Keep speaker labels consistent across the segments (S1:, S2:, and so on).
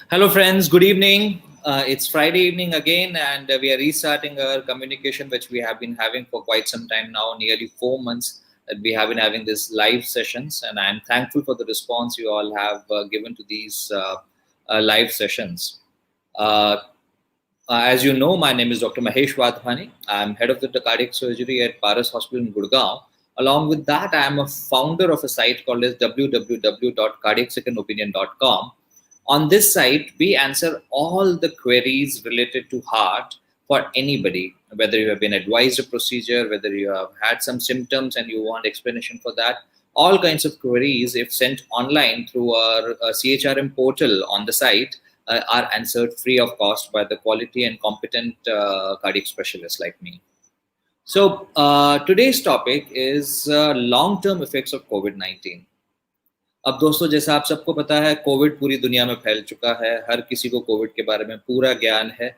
S1: Hello, friends. Good evening. It's Friday evening again, and we are restarting our communication, which we have been having for quite some time now, nearly 4 months that we have been having these live sessions. And I'm thankful for the response you all have given to these live sessions. Uh, as you know, my name is Dr. Mahesh Wadhwani. I'm head of the cardiac surgery at Paras Hospital in Gurgaon. Along with that, I am a founder of a site called as www.cardiacsecondopinion.com. On this site, we answer all the queries related to heart for anybody, whether you have been advised a procedure, whether you have had some symptoms and you want explanation for that. All kinds of queries, if sent online through our CHRM portal on the site, are answered free of cost by the quality and competent cardiac specialists like me. So, today's topic is long-term effects of COVID-19. अब दोस्तों, जैसा आप सबको पता है, Covid पूरी दुनिया में फैल चुका है। हर किसी को कोविड के बारे में पूरा ज्ञान है।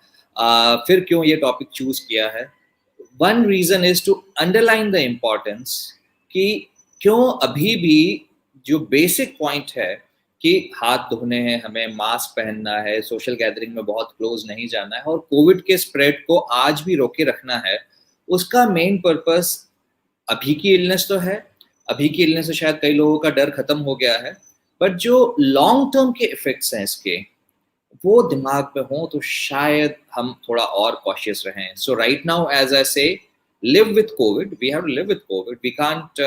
S1: फिर क्यों ये टॉपिक चूज किया है? One reason is to underline the importance कि क्यों अभी भी जो बेसिक पॉइंट है कि हाथ धोने हैं, हमें मास्क पहनना है, सोशल गैदरिंग में बहुत क्लोज नहीं जाना है और कोविड के स्प्रेड को आज भी रोके रखना है, उसका मेन पर्पस अभी की इलनेस तो है। अभी की इलनेस से शायद कई लोगों का डर खत्म हो गया है, बट जो लॉन्ग टर्म के इफेक्ट्स हैं इसके, वो दिमाग पे हों तो शायद हम थोड़ा और कॉशियस रहें. सो राइट नाउ, एज आई से, live with COVID. We have to live with COVID. We can't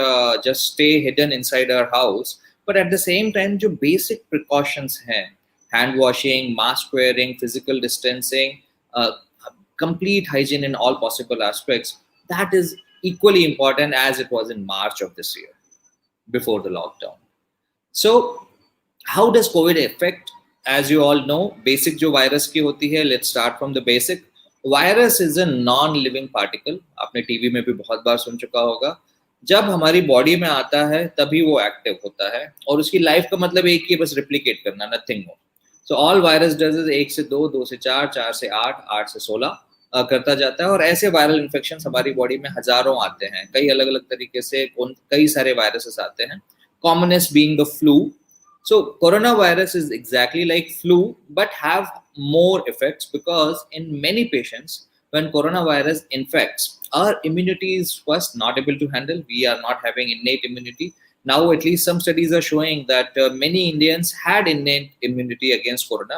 S1: just stay hidden inside our house. But at the same time, जो basic precautions हैं, hand washing, mask wearing, physical distancing, complete hygiene in all possible aspects, that is equally important as it was in March of this year, before the lockdown. So, how does COVID affect? As you all know, basic जो virus की होती है, let's start from the basic. Virus is a non living particle. आपने TV में भी बहुत बार सुन चुका होगा. जब हमारी बॉडी में आता है तभी वो एक्टिव होता है और उसकी लाइफ का मतलब एक ही, बस रिप्लिकेट करना, nothing more. So all virus does is 1 से 2, 2 से 4, 4 से 8, 8 से 16 करता जाता है. और ऐसे वायरल इन्फेक्शन हमारी बॉडी में हजारों आते हैं, कई अलग अलग तरीके से कई सारे वायरसेस आते हैं. Commonest being the flu. So coronavirus is exactly like flu, but have more effects because in many patients, when coronavirus infects, our immunity is first not able to handle. We are not having innate immunity. Now, at least some studies are showing that many Indians had innate immunity against corona.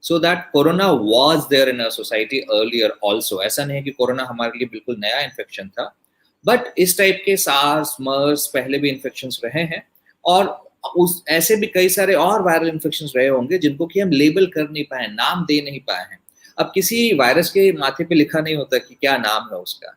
S1: So that corona was there in our society earlier also. ऐसा नहीं है कि corona हमारे लिए बिल्कुल नया infection था, but इस टाइप के सार्स, मर्स पहले भी इन्फेक्शंस रहे हैं और उस ऐसे भी कई सारे और वायरल इन्फेक्शंस रहे होंगे जिनको कि हम लेबल कर नहीं पाए, नाम दे नहीं पाए हैं. अब किसी वायरस के माथे पे लिखा नहीं होता कि क्या नाम है उसका.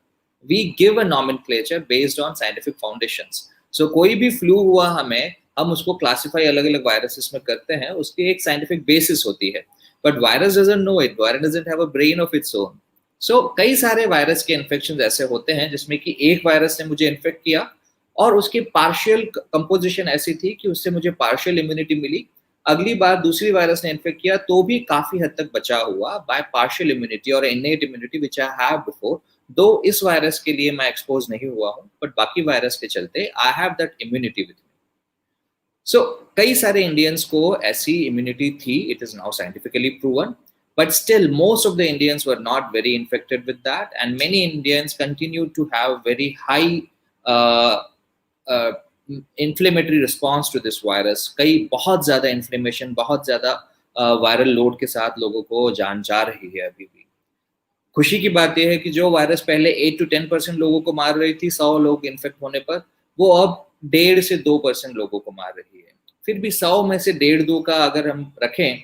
S1: We give a nomenclature based on scientific foundations. So कोई भी फ्लू हुआ हमें, हम उसको क्लासिफाई अलग अलग वायरसेस में करते हैं, उसकी एक साइंटिफिक बेसिस होती है. But virus doesn't know it. Virus doesn't have a brain of its own. So कई सारे वायरस के इन्फेक्शन ऐसे होते हैं जिसमें कि एक वायरस ने मुझे इन्फेक्ट किया और उसकी पार्शियल कंपोजिशन ऐसी थी कि उससे मुझे पार्शियल इम्यूनिटी मिली. अगली बार दूसरी वायरस ने इन्फेक्ट किया तो भी काफी हद तक बचा हुआ बाय पार्शियल इम्यूनिटी और innate immunity which I have before. दो इस वायरस के लिए मैं एक्सपोज नहीं हुआ हूं, बट बाकी वायरस के चलते I have that immunity with me. So कई सारे इंडियंस को ऐसी इम्यूनिटी थी. It is now scientifically proven, but still most of the Indians were not very infected with that, and many Indians continued to have very high inflammatory response to this virus. कई बहुत ज़्यादा inflammation, बहुत ज़्यादा viral load के साथ लोगों को जान जा रही है अभी भी. खुशी की बात यह है कि जो वायरस पहले 8 to 10% लोगों को मार रही थी 100 लोग इन्फेक्ट होने पर, वो अब 1.5 से 2% लोगों को मार रही है. फिर भी 100 में से 1.5-2 का अगर हम रखें,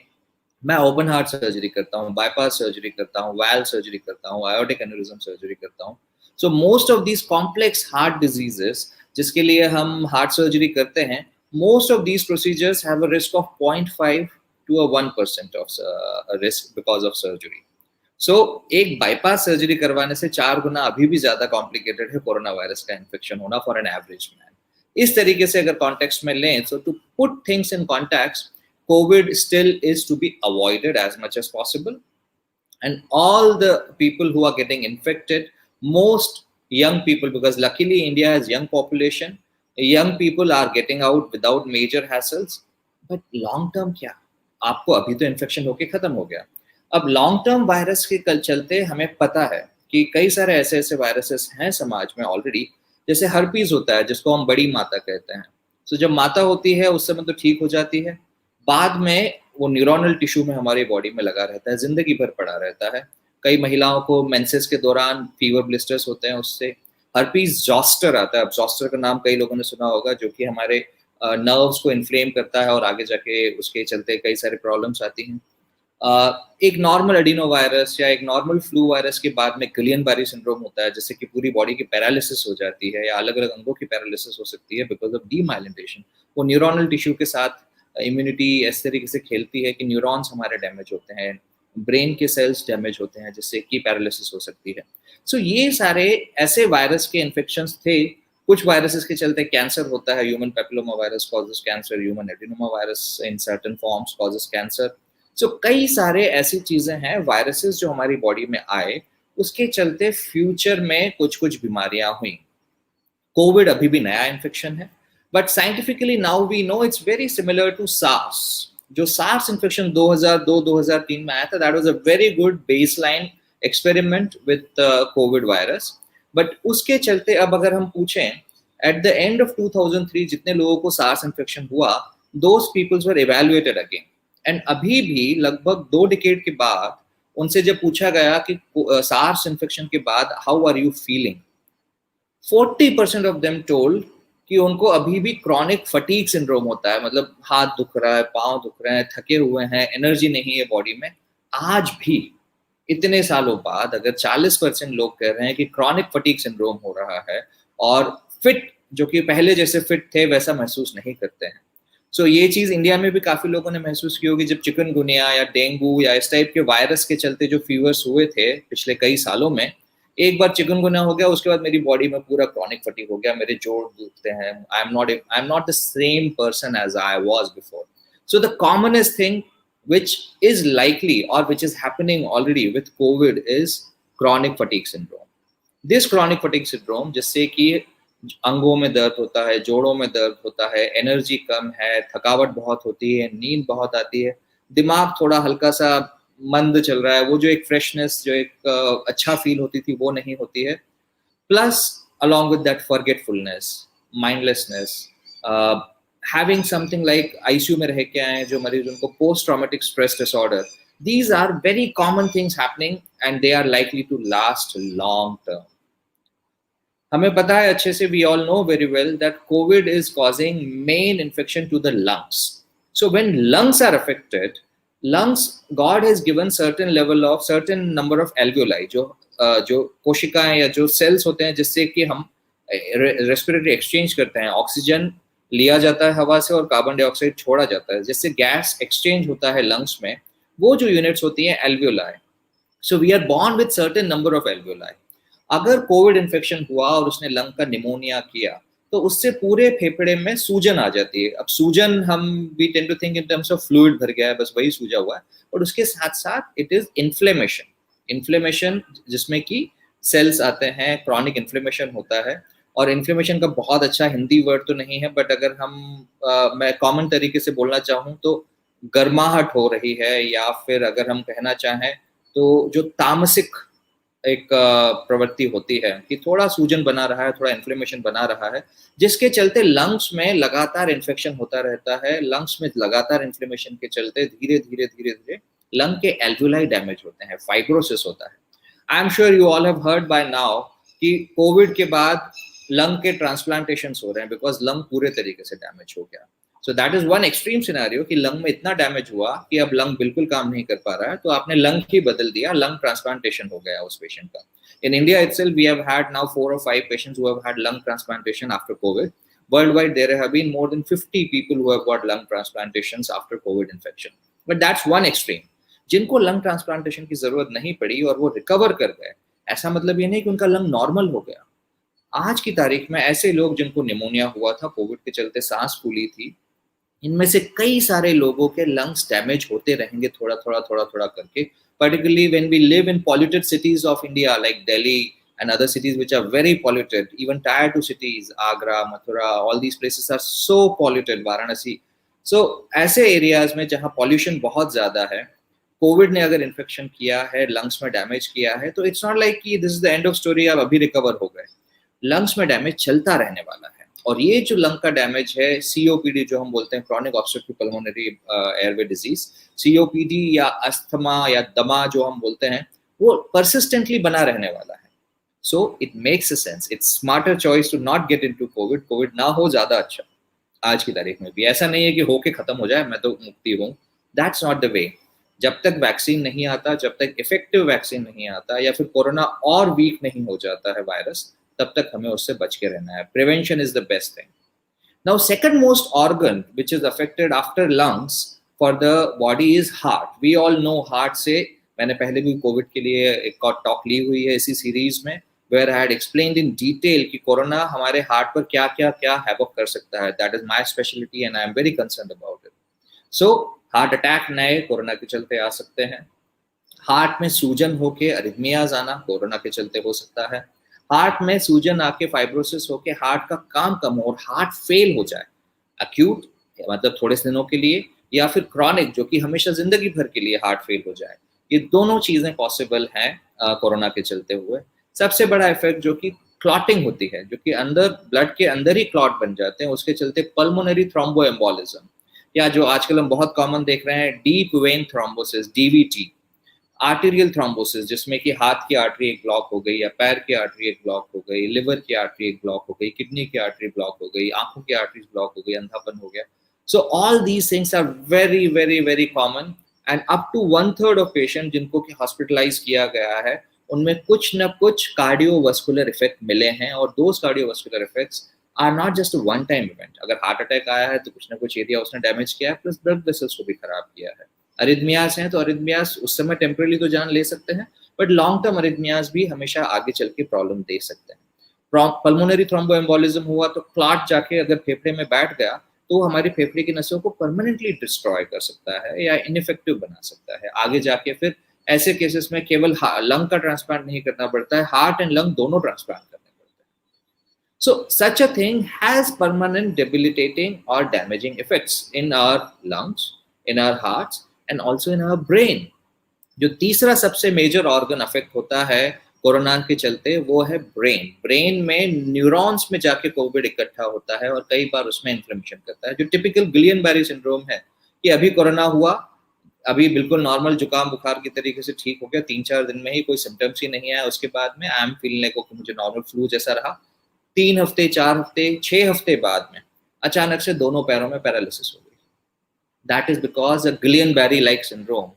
S1: मैं ओपन हार्ट सर्जरी करता हूँ, बाईपास सर्जरी करता हूँ, वाल्व सर्जरी करता हूँ, आयोटिक एन्यूरिज्म सर्जरी करता हूँ. So most of these complex heart diseases जिसके लिए हम हार्ट सर्जरी करते हैं, most of these procedures have a risk of 0.5 to 1% of risk because of surgery. So एक बाईपास सर्जरी करवाने से 4 गुना अभी भी ज्यादा कॉम्प्लिकेटेड है कोरोना वायरस का इन्फेक्शन होना फॉर एन एवरेज मैन. इस तरीके से अगर कॉन्टेक्स्ट में लें, so to put things in context, COVID still is to be avoided as much as possible. And all the people who are getting infected, most young people, because luckily India has young population, young people are getting out without major hassles. But long term kya? आपको अभी तो infection होके खत्म हो गया। अब long term virus के चलते हमें पता है कि कई सारे ऐसे ऐसे वायरसेस हैं समाज में ऑलरेडी, जैसे हर्पीज होता है जिसको हम बड़ी माता कहते हैं। तो जब माता होती है उस समय तो ठीक हो जाती है, बाद में वो न्यूरोनल टिश्यू में हमारी बॉडी में लगा रहता है, जिंदगी भर पड़ा रहता है। कई महिलाओं को मेंसेस के दौरान फीवर ब्लिस्टर्स होते हैं उससे। हर्पीज जॉस्टर आता है, अब जॉस्टर का नाम कई लोगों ने सुना होगा, जो कि हमारे नर्व्स को इन्फ्लेम करता है और आगे जाके उसके चलते कई सारे प्रॉब्लम्स आती हैं। एक नॉर्मल एडिनो वायरस या एक नॉर्मल फ्लू वायरस के बाद में गिलियन बारी सिंड्रोम होता है, जिससे कि पूरी बॉडी की पैरालिसिस हो जाती है या अलग अलग अंगों की पैरालिसिस हो सकती है बिकॉज ऑफ डीमाइलिनेशन। वो न्यूरोनल टिश्यू के साथ इम्यूनिटी इस तरीके से खेलती है कि न्यूरॉन्स हमारे डैमेज होते हैं, ब्रेन के सेल्स डैमेज होते हैं, जिससे कि पैरालिसिस हो सकती है। सो ये सारे ऐसे वायरस के इन्फेक्शंस थे। कुछ वायरसेस के चलते कैंसर होता है, human papilloma virus causes cancer, human adenoma virus in certain forms causes cancer. So कई सारे ऐसी चीजें हैं, वायरसेस जो हमारी बॉडी में आए, उसके चलते फ्यूचर में कुछ कुछ बीमारियां हुई। कोविड अभी भी नया इन्फेक्शन है, but scientifically now we know it's very similar to SARS. जो सार्स इन्फेक्शन 2002-2003 में आया था, that was a very good baseline experiment with COVID virus. But उसके चलते अब अगर हम पूछें, एट द एंड ऑफ 2003 जितने लोगों को सार्स इन्फेक्शन हुआ, those peoples were evaluated again. And अभी भी लगभग 2 डिकेड के बाद उनसे जब पूछा गया कि सार्स इन्फेक्शन के बाद how are you feeling, 40% of them told कि उनको अभी भी क्रॉनिक फटीग सिंड्रोम होता है, मतलब हाथ दुख रहा है, पांव दुख रहे हैं, थके हुए हैं, एनर्जी नहीं है बॉडी में। आज भी इतने सालों बाद अगर 40% लोग कह रहे हैं कि क्रॉनिक फटीग सिंड्रोम हो रहा है और फिट, जो कि पहले जैसे फिट थे वैसा महसूस नहीं करते हैं। सो ये चीज इंडिया में भी काफी लोगों ने महसूस की होगी, जब चिकनगुनिया या डेंगू या इस टाइप के वायरस के चलते जो फीवर्स हुए थे पिछले कई सालों में, एक बार चिकनगुनिया हो गया उसके बाद मेरी बॉडी में पूरा क्रॉनिक फटीग हो गया, मेरे जोड़ दुखते हैं, I am not the same person as I was before. So the commonest thing which is likely or which is happening already with COVID is chronic fatigue syndrome. This chronic fatigue syndrome जिससे कि अंगों में दर्द होता है, जोड़ों में दर्द होता है, एनर्जी कम है, थकावट बहुत होती है, नींद बहुत आती है, दिमाग थोड़ा हल्का सा मंद चल रहा है, वो जो एक फ्रेशनेस, जो एक अच्छा फील होती थी वो नहीं होती है। Plus along with that forgetfulness, mindlessness, having something like ICU में रह के आए जो मरीज, उनको post traumatic stress disorder, these are very common things happening and they are likely to last long term. हमें पता है अच्छे से, we all know very well that COVID is causing main infection to the lungs. So when lungs are affected, lungs, God has given certain level of, certain number of alveoli, जो कोशिकाएं या जो sales होते हैं जिससे कि हम respiratory exchange करते हैं, ऑक्सीजन लिया जाता है हवा से और कार्बन डाइऑक्साइड छोड़ा जाता है, जिससे गैस एक्सचेंज होता है लंग्स में, वो जो यूनिट्स होती हैं एल्वियोलाई। So we are born with certain number of alveoli. अगर कोविड इन्फेक्शन हुआ और उसने लंग का निमोनिया किया तो उससे पूरे फेफड़े में सूजन आ जाती है। अब सूजन, हम we tend to think in terms of fluid भर गया है, बस वही सूजा हुआ है, और उसके साथ साथ इट इज इन्फ्लेमेशन जिसमें कि सेल्स आते हैं, क्रॉनिक इन्फ्लेमेशन होता है। और इन्फ्लेमेशन का बहुत अच्छा हिंदी वर्ड तो नहीं है, बट अगर मैं कॉमन तरीके से बोलना चाहूँ तो गर्माहट हो रही है, या फिर अगर हम कहना चाहें तो जो तामसिक एक प्रवृत्ति होती है कि थोड़ा सूजन बना रहा है, थोड़ा इन्फ्लेमेशन बना रहा है, जिसके चलते लंग्स में लगातार इन्फेक्शन होता रहता है। लंग्स में लगातार इन्फ्लेमेशन के चलते धीरे धीरे धीरे धीरे लंग के एल्वियोलाई डैमेज होते हैं, फाइब्रोसिस होता है। I am sure you all have heard by now कि कोविड के बाद लंग के ट्रांसप्लांटेशन हो रहे हैं बिकॉज लंग पूरे तरीके से डैमेज हो गया। So that is one extreme scenario कि लंग में इतना डैमेज हुआ कि अब लंग बिल्कुल काम नहीं कर पा रहा है, तो आपने लंग ही बदल दिया, लंग ट्रांसप्लांटेशन हो गया उस पेशेंट का। In India itself, we have had now 4 or 5 patients who have had lung transplantation after COVID. Worldwide, there have been more than 50 people who have got lung transplantations after COVID infection. But that's one extreme. जिनको lung transplantation की जरूरत नहीं पड़ी और वो recover कर गए, ऐसा मतलब ये नहीं कि उनका लंग नॉर्मल हो गया। आज की तारीख में ऐसे लोग जिनको निमोनिया हुआ था, कोविड के चलते सांस फूली थी, इनमें से कई सारे लोगों के लंग्स डैमेज होते रहेंगे थोड़ा थोड़ा करके, particularly when we live in polluted cities of India like Delhi and other cities which are very polluted, even tier 2 cities, Agra, Mathura, all these places are so polluted, Varanasi, सो ऐसे areas में जहाँ pollution बहुत ज़्यादा है, Covid ने अगर infection किया है, लंग्स में डैमेज किया है, तो इट्स नॉट लाइक कि this is the end of story, आप अभी रिकवर हो गए। लंग्स में डैमेज चलता रहने वाला है। और ये जो लंग का डैमेज है, सीओपीडी जो हम बोलते हैं, chronic obstructive pulmonary airway disease, COPD या अस्थमा या दमा जो हम बोलते हैं, वो परसिस्टेंटली बना रहने वाला है। So it makes a sense, it's smarter choice to not get into COVID. COVID ना हो, ज्यादा अच्छा आज की तारीख में भी। ऐसा नहीं है कि होके खत्म हो जाए, मैं तो मुक्ति हूँ, दैट्स नॉट द वे। जब तक वैक्सीन नहीं आता, जब तक इफेक्टिव वैक्सीन नहीं आता, या फिर कोरोना और वीक नहीं हो जाता है वायरस, तब तक हमें उससे बच के रहना है। Prevention is the best thing. Now second most organ which is affected after lungs for the body is heart. We all know heart से, मैंने पहले भी कोविड के लिए एक टॉक ली हुई है इसी सीरीज में, where I had explained in detail कि कोरोना हमारे हार्ट पर क्या क्या क्या हैवक कर सकता है। That is my specialty and I am very concerned about it. So heart attack नए कोरोना के चलते आ सकते हैं। हार्ट में सूजन होके अरिथमियाज आना कोरोना के चलते हो सकता है। हार्ट में सूजन आके फाइब्रोसिस होके हार्ट का काम कम हो और हार्ट फेल हो जाए, अक्यूट मतलब थोड़े दिनों के लिए, या फिर क्रॉनिक जो कि हमेशा जिंदगी भर के लिए हार्ट फेल हो जाए। ये दोनों चीजें पॉसिबल हैं कोरोना के चलते हुए। सबसे बड़ा इफेक्ट जो कि क्लॉटिंग होती है, जो कि अंदर ब्लड के अंदर ही क्लॉट बन जाते हैं, उसके चलते पल्मोनरी थ्रोम्बोएम्बोलिज्म, या जो आजकल हम बहुत कॉमन देख रहे हैं deep vein thrombosis, DVT, arterial thrombosis, जिसमें कि हाथ की आर्टरी एक ब्लॉक हो गई, या पैर की आर्टरी एक ब्लॉक हो गई, लिवर की आर्टरी एक ब्लॉक हो गई, किडनी की आर्टरी ब्लॉक हो गई, आंखों की आर्टरी ब्लॉक हो गई, अंधापन हो गया। So all these things are very very very common, and up to 1/3 of patient जिनको कि हॉस्पिटलाइज किया गया है, उनमें कुछ न कुछ कार्डियोवास्कुलर इफेक्ट मिले हैं। और those cardiovascular effects are not just one time event. अगर हार्ट अटैक आया है तो कुछ ना कुछ एरिया उसने डैमेज किया है, प्लस ब्लड वेसल्स को भी खराब किया है। अरिथमियास हैं तो अरिथमियास उस समय टेम्पररी तो जान ले सकते हैं, बट लॉन्ग टर्म अरिथमियास भी हमेशा आगे चल के प्रॉब्लम दे सकते हैं। पल्मोनरी थ्रोम्बोएम्बोलिज्म हुआ तो क्लॉट जाके अगर फेफड़े में बैठ गया तो हमारी फेफड़े की नसों को परमानेंटली डिस्ट्रॉय कर सकता है या इनइफेक्टिव बना सकता है। आगे जाके फिर ऐसे केसेस में केवल लंग का ट्रांसप्लांट नहीं करना पड़ता है, हार्ट एंड लंग दोनों ट्रांसप्लांट करने पड़ते हैं। So such a thing has permanent debilitating or damaging effects in our lungs, in our hearts and also in our brain. जो तीसरा सबसे मेजर ऑर्गन अफेक्ट होता है कोरोना के चलते, वो है ब्रेन। ब्रेन में न्यूरॉन्स में जाके कोविड इकट्ठा होता है और कई बार उसमें इन्फ्लेमेशन करता है, जो टिपिकल गिलियन बैरी सिंड्रोम है कि अभी कोरोना हुआ, अभी बिल्कुल नॉर्मल जुकाम बुखार की तरीके से ठीक हो गया, 3-4 दिन में ही कोई सिम्टम्स ही नहीं आया, उसके बाद में I am feeling like okay मुझे नॉर्मल फ्लू जैसा रहा। 3 हफ्ते, 4 हफ्ते, 6 हफ्ते बाद में अचानक से दोनों पैरों में पैरालिसिस हो गई। That is because a Guillain Barre like syndrome.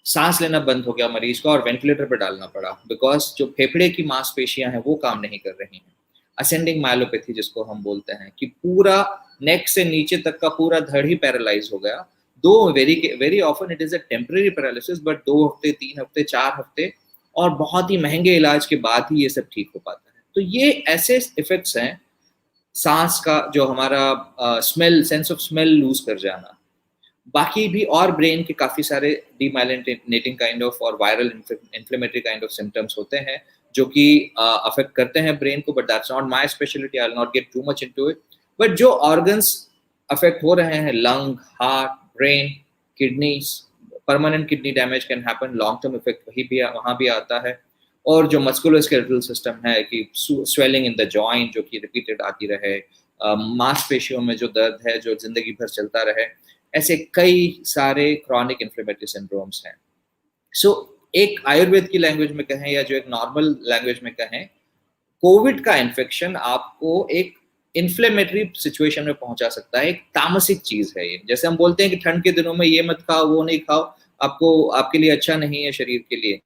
S1: सांस लेना बंद हो गया मरीज को और वेंटिलेटर पर डालना पड़ा, बिकॉज जो फेफड़े की मांसपेशियां हैं वो काम नहीं कर रही हैं। असेंडिंग माइलोपैथी जिसको हम बोलते हैं, कि पूरा नेक से नीचे तक का पूरा धड़ ही पैरालाइज हो गया। दो very very often it is a temporary paralysis, but 2 हफ्ते, 3 हफ्ते, 4 हफ्ते और बहुत ही महंगे इलाज के बाद ही ये सब ठीक हो पाता है। तो ये ऐसे इफेक्ट्स हैं। सांस का जो हमारा smell, sense of smell lose कर जाना, बाकी भी और ब्रेन के काफ़ी सारे डीमाइलिनेटिंग काइंड ऑफ और viral inflammatory kind of symptoms होते हैं जो कि अफेक्ट करते हैं ब्रेन को, but that's not my speciality, I will not get too much into it. बट जो ऑर्गन्स अफेक्ट हो रहे हैं, lung, heart, brain, kidneys, permanent kidney damage can happen, long term effect वही भी वहाँ भी आता है। और जो मस्कुलोस्केलेटल सिस्टम है कि स्वेलिंग इन द जॉइंट जो कि रिपीटेड आती रहे, मांसपेशियों में जो दर्द है जो जिंदगी भर चलता रहे, ऐसे कई सारे क्रॉनिक इन्फ्लेमेटरी सिंड्रोम्स हैं। सो एक आयुर्वेद की लैंग्वेज में कहें या जो एक नॉर्मल लैंग्वेज में कहें, कोविड का इन्फेक्शन आपको एक इन्फ्लेमेटरी सिचुएशन में पहुंचा सकता है। एक तामसिक चीज है ये। जैसे हम बोलते हैं कि ठंड के दिनों में ये मत खाओ, वो नहीं खाओ, आपको आपके लिए अच्छा नहीं है शरीर के लिए।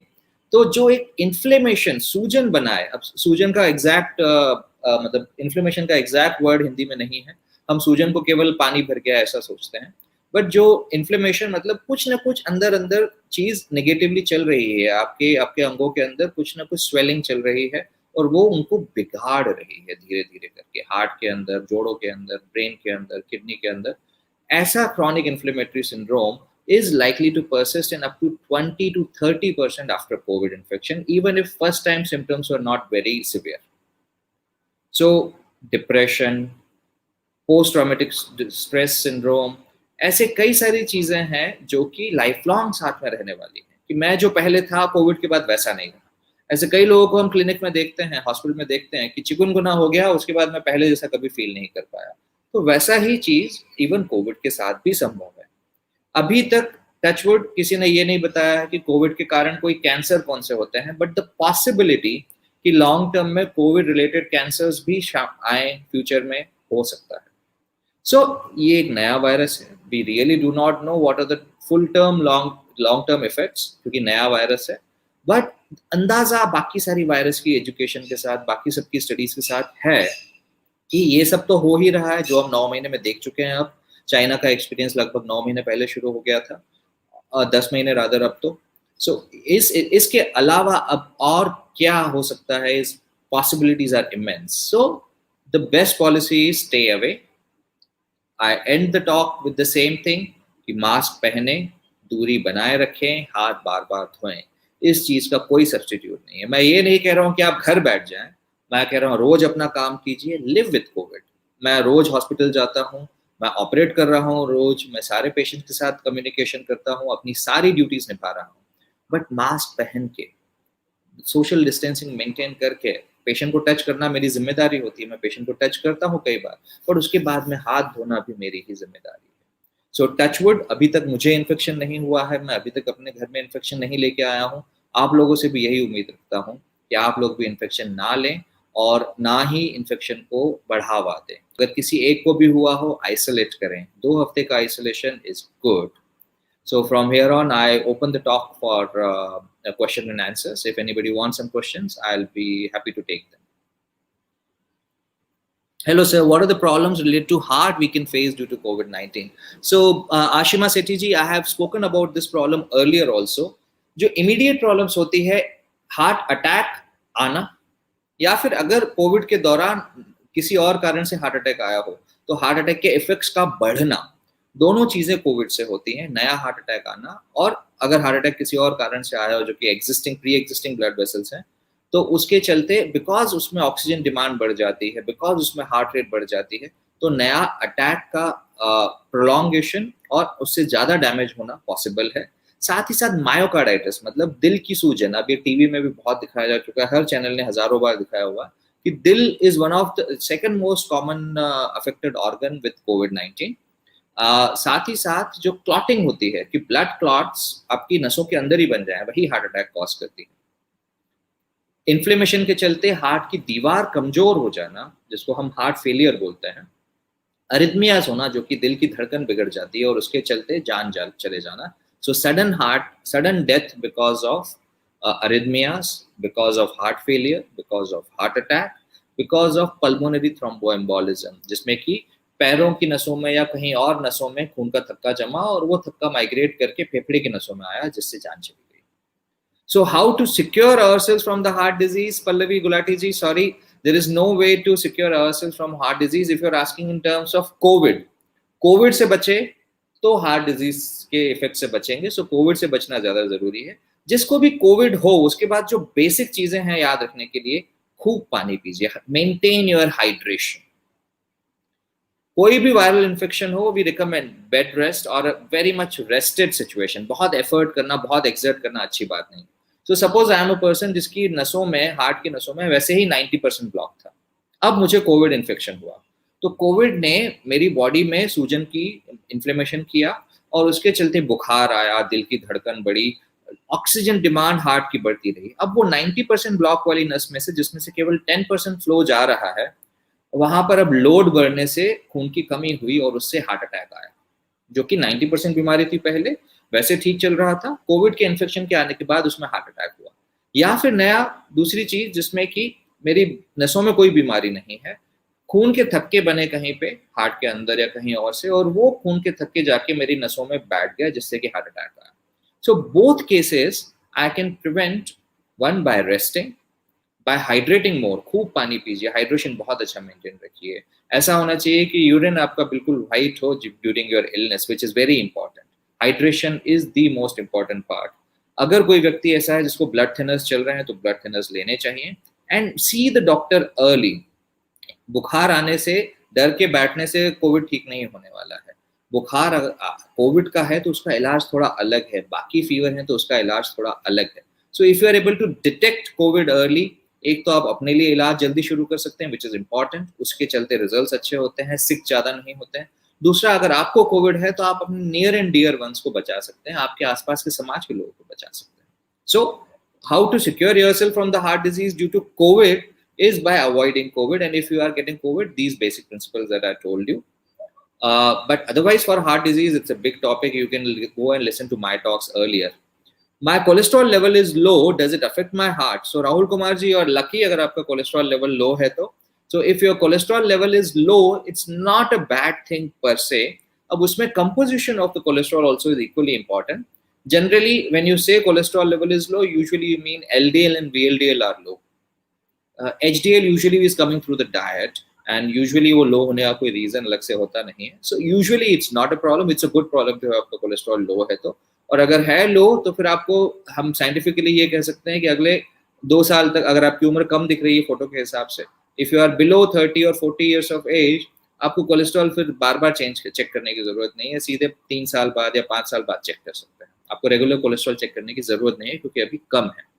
S1: तो जो एक इन्फ्लेमेशन, सूजन बनाए, अब सूजन का एग्जैक्ट मतलब इन्फ्लेमेशन का एग्जैक्ट वर्ड हिंदी में नहीं है, हम सूजन को केवल पानी भर गया ऐसा सोचते हैं, बट जो इन्फ्लेमेशन मतलब कुछ ना कुछ अंदर अंदर चीज नेगेटिवली चल रही है, आपके आपके अंगों के अंदर कुछ ना कुछ स्वेलिंग चल रही है और वो उनको बिगाड़ रही है धीरे धीरे करके, हार्ट के अंदर, जोड़ों के अंदर, ब्रेन के अंदर, किडनी के अंदर। ऐसा chronic inflammatory syndrome is likely to persist in up to 20 to 30% after COVID infection, even if first time symptoms were not very severe. So depression, post traumatic stress syndrome, ऐसे कई सारी चीजें हैं जो कि लाइफ लॉन्ग साथ में रहने वाली हैं, कि मैं जो पहले था कोविड के बाद वैसा नहीं रहा। ऐसे कई लोगों को हम क्लिनिक में देखते हैं, हॉस्पिटल में देखते हैं कि चिकनगुना हो गया, उसके बाद मैं पहले जैसा कभी फील नहीं कर पाया। तो वैसा ही चीज इवन कोविड के साथ भी संभव है। अभी तक टचवुड किसी ने ये नहीं बताया है कि कोविड के कारण कोई कैंसर कौन से होते हैं, बट द पॉसिबिलिटी कि लॉन्ग टर्म में कोविड रिलेटेड कैंसर्स भी आए फ्यूचर में, हो सकता है। सो ये एक नया वायरस है, we really do not know what are the full term long term effects, क्योंकि नया वायरस है। बट अंदाजा बाकी सारी वायरस की एजुकेशन के साथ, बाकी सबकी स्टडीज के साथ है कि ये सब तो हो ही रहा है, जो हम 9 महीने में देख चुके हैं। अब चाइना का एक्सपीरियंस लगभग 9 महीने पहले शुरू हो गया था, 10 महीने रादर अब तो। सो इसके अलावा अब और क्या हो सकता है, इस possibilities are immense. So the best policy is stay away. I end the talk with the same thing कि मास्क पहने, दूरी बनाए रखें, हाथ बार बार धोएं। इस चीज का कोई सब्सटीट्यूट नहीं है। मैं ये नहीं कह रहा हूँ कि आप घर बैठ जाएं, मैं कह रहा हूँ रोज अपना काम कीजिए, लिव विद कोविड। मैं रोज हॉस्पिटल जाता हूँ, मैं ऑपरेट कर रहा हूँ रोज, मैं सारे पेशेंट के साथ कम्युनिकेशन करता हूँ, अपनी सारी ड्यूटीज निभा रहा हूँ, बट मास्क पहन के, सोशल डिस्टेंसिंग मेंटेन करके। पेशेंट को टच करना मेरी जिम्मेदारी होती है, मैं पेशेंट को टच करता हूँ कई बार, पर उसके बाद में हाथ धोना भी मेरी ही जिम्मेदारी है। सो टचवुड अभी तक मुझे इन्फेक्शन नहीं हुआ है, मैं अभी तक अपने घर में इन्फेक्शन नहीं लेके आया हूँ। आप लोगों से भी यही उम्मीद रखता हूँ कि आप लोग भी इन्फेक्शन ना लें और ना ही इन्फेक्शन को बढ़ावा दें। अगर किसी एक को भी हुआ हो, आइसोलेट करें। 2 हफ्ते का isolation is good. So from here on, I open the talk for question and answers. If anybody wants some questions, I'll be happy to take them. Hello, sir. What are the problems related to heart we can face due to COVID-19? So, Ashima Sethi ji, I have spoken about this problem earlier also. जो immediate problems होती है, heart attack आना, या फिर अगर Covid के दौरान किसी और कारण से हार्ट अटैक आया हो, तो हार्ट अटैक के इफेक्ट्स का बढ़ना, दोनों चीजें कोविड से होती हैं। नया हार्ट अटैक आना, और अगर हार्ट अटैक किसी और कारण से आया हो जो कि प्री एग्जिस्टिंग ब्लड वेसल्स हैं, तो उसके चलते बिकॉज उसमें ऑक्सीजन डिमांड बढ़ जाती है, बिकॉज उसमें हार्ट रेट बढ़ जाती है, तो नया अटैक का प्रोलॉन्गेशन और उससे ज्यादा डैमेज होना पॉसिबल है। साथ ही साथ मायोकार्डाइटिस, मतलब दिल की सूजन। अब ये टीवी में भी बहुत दिखाया जा चुका है, हर चैनल ने हजारों बार दिखाया हुआ कि दिल is one of the second most common affected organ with कोविड-19। साथ ही साथ जो क्लॉटिंग होती है, कि ब्लड क्लॉट्स आपकी नसों के अंदर ही बन जाए, वही हार्ट अटैक कॉज करती है। इन्फ्लेमेशन के चलते हार्ट की दीवार कमजोर हो जाना, जिसको हम हार्ट फेलियर बोलते हैं। अरिथमियाज होना, जो कि दिल की धड़कन बिगड़ जाती है और उसके चलते जान चले जाना। So sudden death because of अरिथमियाज, because of heart failure, because of heart attack, because of pulmonary thromboembolism, जिसमें कि पैरों की नसों में या कहीं और नसों में खून का थक्का जमा और वो थक्का माइग्रेट करके फेफड़े की नसों में आया, जिससे जान चली गई। So how to secure ourselves from the heart disease, Pallavi Gulati ji? Sorry, there is no way to secure ourselves from heart disease if you're asking in terms of COVID. COVID से बचे तो heart disease के effect से बचेंगे। सो Covid से बचना ज्यादा जरूरी है। जिसको भी कोविड हो, उसके बाद जो बेसिक चीजें हैं याद रखने के लिए, खूब पानी पीजिए, मेंटेन योर हाइड्रेशन। कोई भी वायरल इन्फेक्शन हो, वी रिकमेंड बेड रेस्ट और वेरी मच रेस्टेड सिचुएशन। बहुत एफर्ट करना, बहुत एक्सर्ट करना अच्छी बात नहीं। So suppose I am a person जिसकी नसों में, हार्ट की नसों में वैसे ही 90% ब्लॉक था, अब मुझे कोविड इन्फेक्शन हुआ, तो कोविड ने मेरी बॉडी में सूजन की, इन्फ्लेमेशन किया, और उसके चलते बुखार आया, दिल की धड़कन बढ़ी, ऑक्सीजन डिमांड हार्ट की बढ़ती रही। अब वो 90% ब्लॉक वाली नस में से, जिसमें से केवल 10% फ्लो जा रहा है, वहां पर अब लोड बढ़ने से खून की कमी हुई और उससे हार्ट अटैक आया। जो कि 90% बीमारी थी पहले, वैसे ठीक चल रहा था, कोविड के इन्फेक्शन के आने के बाद उसमें हार्ट अटैक हुआ। या फिर नया दूसरी चीज जिसमें कि मेरी नसों में कोई बीमारी नहीं है, खून के थक्के बने कहीं पे हार्ट के अंदर या कहीं और से, और वो खून के थक्के जाके मेरी नसों में बैठ गया, जिससे कि हार्ट अटैक आया। So both cases I can prevent, one by resting, by hydrating more. खूब पानी पीजिए, हाइड्रेशन बहुत अच्छा मेंटेन रखिए। ऐसा होना चाहिए कि यूरिन आपका बिल्कुल व्हाइट हो during your illness, which is very important. Hydration is the most important part. अगर कोई व्यक्ति ऐसा है जिसको ब्लड थिनर्स चल रहे हैं, तो ब्लड थिनर्स लेने चाहिए। And see the doctor early. बुखार आने से, डर के बैठने से कोविड ठीक नहीं होने वाला है। बुखार कोविड का है तो उसका इलाज थोड़ा अलग है, बाकी फीवर है तो उसका इलाज थोड़ा अलग है. So if you are able to detect COVID early, एक तो आप अपने लिए इलाज जल्दी शुरू कर सकते हैं विच इज इंपॉर्टेंट, उसके चलते रिजल्ट्स अच्छे होते हैं, सिक ज्यादा नहीं होते हैं. दूसरा, अगर आपको कोविड है तो आप अपने नियर एंड डियर वंस को बचा सकते हैं, आपके आसपास के समाज के लोगों को बचा सकते हैं. So how to secure yourself from the heart disease due to COVID is by avoiding COVID. And if you are getting COVID, these basic principles that I told you. But otherwise, for heart disease, it's a big topic. You can go and listen to my talks earlier. My cholesterol level is low. Does it affect my heart? So Rahul Kumar ji, you're lucky अगर आपका cholesterol level low है तो. So if your cholesterol level is low, it's not a bad thing per se. अब उसमें composition of the cholesterol also is equally important. Generally, when you say cholesterol level is low, usually you mean LDL and VLDL are low. HDL usually is coming through the diet, and usually वो low होने का कोई reason अलग से होता नहीं है. So usually it's not a problem. It's a good problem कि आपका cholesterol low है तो. और अगर है low तो फिर आपको हम scientifically ये कह सकते हैं कि अगले 2 साल तक, अगर आपकी उम्र कम दिख रही है फोटो के हिसाब से, if you are below 30 or 40 years of age, आपको कोलेस्ट्रॉल फिर बार बार चेक करने की जरूरत नहीं है, सीधे 3 साल बाद या 5 साल बाद चेक कर सकते हैं. आपको रेगुलर कोलेस्ट्रॉल चेक करने की जरूरत नहीं है क्योंकि अभी कम है.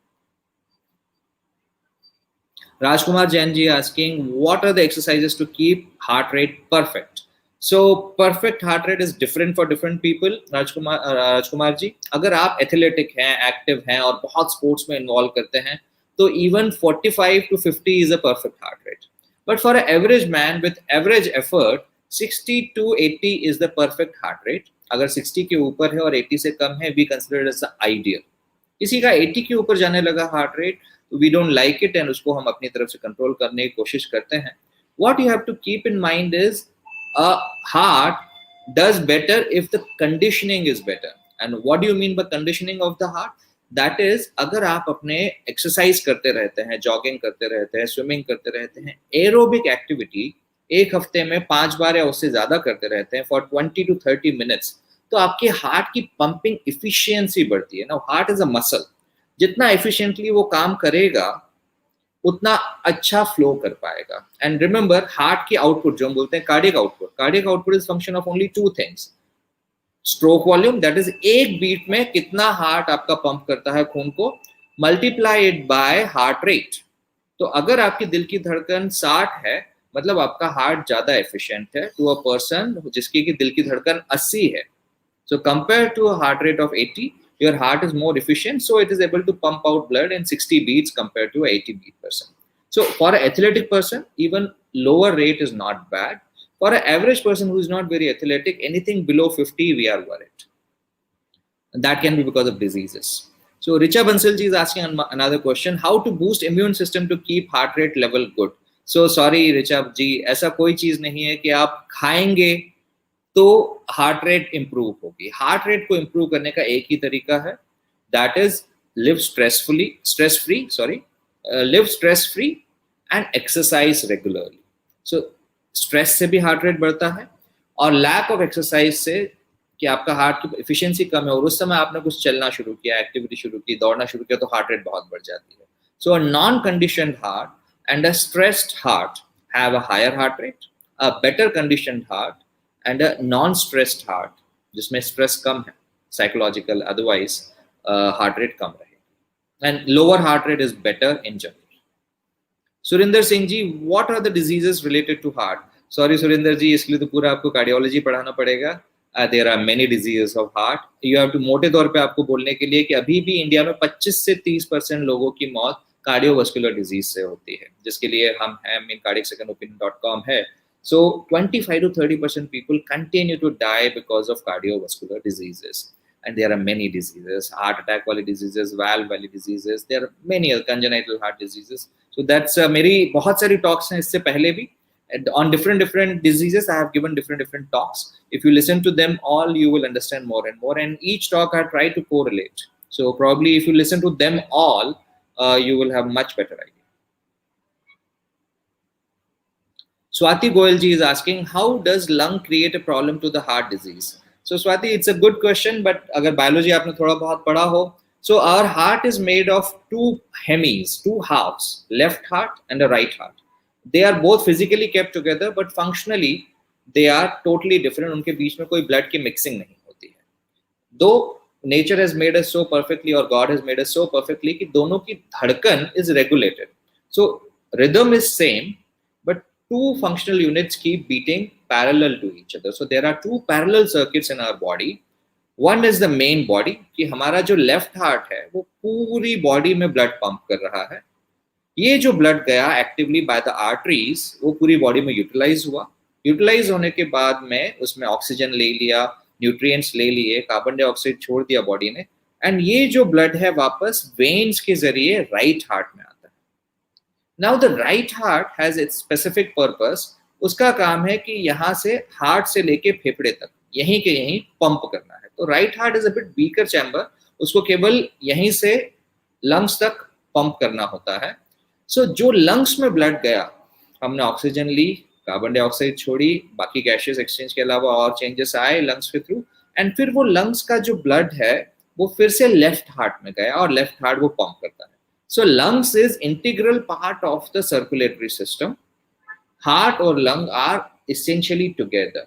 S1: Rajkumar Jain ji asking, what are the exercises to keep heart rate perfect? So perfect heart rate is different for different people. Rajkumar ji, अगर आप एथलेटिक हैं, एक्टिव हैं और बहुत स्पोर्ट्स में इन्वॉल्व करते हैं तो even 45 to 50 is a perfect heart rate. But for an average man with average effort, 60 to 80 is the perfect heart rate. अगर 60 के ऊपर है और 80 से कम है, we consider it as the ideal. किसी का 80 के ऊपर जाने लगा heart rate, we don't like it and उसको हम अपनी तरफ से कंट्रोल करने की कोशिश करते हैं. What you have to keep in mind is a heart does better if the conditioning is better. And what do you mean by conditioning of the heart? That is, अगर आप अपने एक्सरसाइज करते रहते हैं, जॉगिंग करते रहते हैं, swimming करते रहते हैं, एरोबिक एक्टिविटी एक हफ्ते में 5 बार या उससे ज्यादा करते रहते हैं फॉर 20 to 30 minutes, तो आपके हार्ट की पंपिंग इफिशियंसी बढ़ती है ना. हार्ट इज अ मसल, जितना एफिशिएंटली वो काम करेगा उतना अच्छा फ्लो कर पाएगा. एंड रिमेंबर, हार्ट की आउटपुट जो हम बोलते हैं cardiac output is function of only 2 things. Stroke volume, that is एक बीट में कितना हार्ट आपका पंप करता है खून को, multiply it by heart rate. तो अगर आपकी दिल की धड़कन 60 है, मतलब आपका हार्ट ज्यादा एफिशिएंट है टू अ पर्सन जिसकी की दिल की धड़कन 80 है. So compared to a heart rate of 80, your heart is more efficient, so it is able to pump out blood in 60 beats compared to 80 beat person. So for an athletic person, even lower rate is not bad. For an average person who is not very athletic, anything below 50, we are worried. And that can be because of diseases. So Richa Bansalji is asking another question: how to boost immune system to keep heart rate level good? So sorry Richa ji, ऐसा कोई चीज नहीं है कि आप खाएंगे तो heart rate improve होगी. हार्ट रेट को इंप्रूव करने का एक ही तरीका है, that is live stress free and exercise regularly. So stress से भी हार्ट रेट बढ़ता है, और लैक ऑफ एक्सरसाइज से कि आपका हार्ट की एफिशिएंसी कम है और उस समय आपने कुछ चलना शुरू किया, एक्टिविटी शुरू की, दौड़ना शुरू किया, तो हार्ट रेट बहुत बढ़ जाती है. So a non conditioned heart and a stressed heart have a higher heart rate. A better conditioned heart and a non-stressed heart, जिसमें stress कम है, psychological, otherwise heart rate कम रहेगा. And lower heart rate is better in general. Surinder Singh ji, what are the diseases related to heart? Sorry Surinder ji, इसलिए तो पूरा आपको cardiology पढ़ाना पड़ेगा. There are many diseases of heart. You have to मोटे तौर पे आपको बोलने के लिए कि अभी भी इंडिया में 25 से 30% लोगों की मौत कार्डियोवास्कुलर डिजीज से होती है, जिसके लिए हम cardiacsecondopinion.com है. So 25 to 30% people continue to die because of cardiovascular diseases. And there are many diseases, heart attack wali diseases, valve wali diseases, there are many other congenital heart diseases. So that's मेरी बहुत सारी talks हैं इससे पहले भी on different diseases. I have given different talks. If you listen to them all, you will understand more and more, and each talk I try to correlate. So probably if you listen to them all, you will have much better idea. Swati Goyal ji is asking, how does lung create a problem to the heart disease? So Swati, it's a good question, but अगर biology आपने थोड़ा बहुत पढ़ा हो, so our heart is made of 2 hemis, 2 halves, left heart and a right heart. They are both physically kept together, but functionally they are totally different, उनके बीच में कोई ब्लड की मिक्सिंग नहीं होती है। दो nature has made us so perfectly और God has made us so perfectly कि दोनों की धड़कन is regulated, so rhythm is same, but two functional units keep beating parallel to each other. So there are two parallel circuits in our body. One is the main body, कि हमारा जो left heart है वो पूरी body में blood pump कर रहा है। ये जो ब्लड गया एक्टिवली बाय द आर्टरीज, वो पूरी बॉडी में यूटिलाइज हुआ। यूटिलाइज होने के बाद में उसमें ऑक्सीजन ले लिया, न्यूट्रिएंट्स ले लिए, कार्बन डाइऑक्साइड छोड़ दिया बॉडी ने, एंड ये जो ब्लड है वापस वेन्स के जरिए राइट हार्ट में आता है। Now the right heart has its specific purpose. उसका काम है कि यहाँ से हार्ट से लेके फेफड़े तक यहीं के यहीं पंप करना है। तो right heart is a bit weaker chamber, उसको केवल यहीं से लंग्स तक पंप करना होता है। सो जो लंग्स में ब्लड गया, हमने ऑक्सीजन ली, कार्बन डाइऑक्साइड छोड़ी, बाकी गैसेस एक्सचेंज के अलावा और चेंजेस आए लंग्स के थ्रू, एंड फिर वो लंग्स का जो ब्लड है वो फिर से लेफ्ट हार्ट में गया और लेफ्ट हार्ट वो पंप करता है। So lungs is integral part of the circulatory system. Heart और lung are essentially together.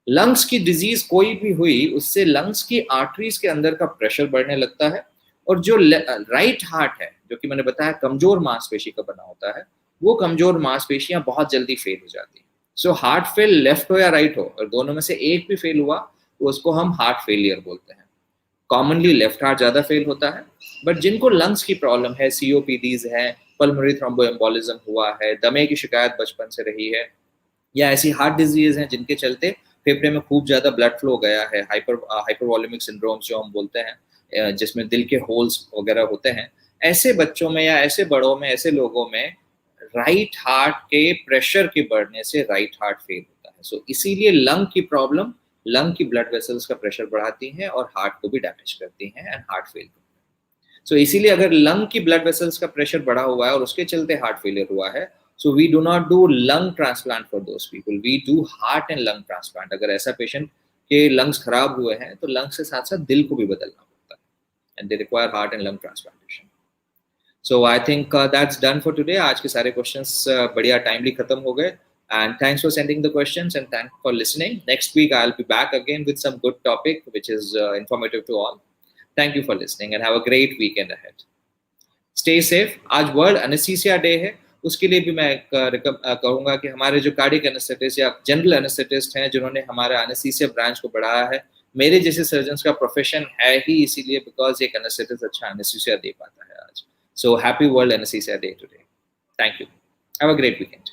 S1: Lungs की डिजीज कोई भी हुई, उससे लंग्स की आर्टरीज के अंदर का प्रेशर बढ़ने लगता है, और जो राइट हार्ट है, जो कि मैंने बताया कमजोर मांसपेशी का बना होता है, वो कमजोर मांसपेशियां बहुत जल्दी फेल हो जाती हैं। सो हार्ट फेल लेफ्ट हो या राइट हो, और दोनों में से एक भी फेल हुआ तो उसको हम हार्ट फेलियर बोलते हैं। कॉमनली लेफ्ट हार्ट ज्यादा फेल होता है, बट जिनको लंग्स की प्रॉब्लम है, सीओपीडीज है, पल्मोनरी थ्रोम्बोएम्बोलिज्म हुआ है, दमे की शिकायत बचपन से रही है, या ऐसी हार्ट डिजीज हैं जिनके चलते फेफड़े में खूब ज्यादा ब्लड फ्लो गया है, हाइपरवॉल्यूमिक सिंड्रोम जो हम बोलते हैं, जिसमें दिल के होल्स वगैरह होते हैं, ऐसे बच्चों में या ऐसे बड़ों में, ऐसे लोगों में राइट हार्ट के प्रेशर के बढ़ने से राइट हार्ट फेल होता है। सो इसीलिए लंग की प्रॉब्लम लंग की ब्लड वेसल्स का प्रेशर बढ़ाती हैं और हार्ट को भी डैमेज करती हैं एंड हार्ट फेल करता है। सो इसीलिए अगर लंग की ब्लड वेसल्स का प्रेशर बढ़ा हुआ है और उसके चलते हार्ट फेलियर हुआ है, so we do not do lung transplant for those people, we do heart and lung transplant। अगर ऐसा पेशेंट के लंग्स खराब हुए हैं तो लंग्स के साथ साथ दिल को भी बदलना पड़ता है, and they require heart and lung transplantation। So I think that's done for today। आज के सारे questions बढ़िया timely खत्म हो गए, and thanks for sending the questions and thanks for listening। Next week I'll be back again with some good topic which is informative to all। Thank you for listening and have a great weekend ahead। Stay safe। आज world anaesthesia day है, उसके लिए भी मैं कहूँगा कि हमारे जो कार्डियक एनेस्थेटिस्ट या जनरल एनेस्थेटिस्ट हैं, जिन्होंने हमारे एनेस्थीसिया ब्रांच को बढ़ाया है, मेरे जैसे सर्जन्स का प्रोफेशन है ही इसीलिए, बिकॉज एक एनेस्थेटिस्ट अच्छा एनेस्थीसिया दे पाता है आज। So happy world anaesthesia day today. Thank you. Have a great weekend.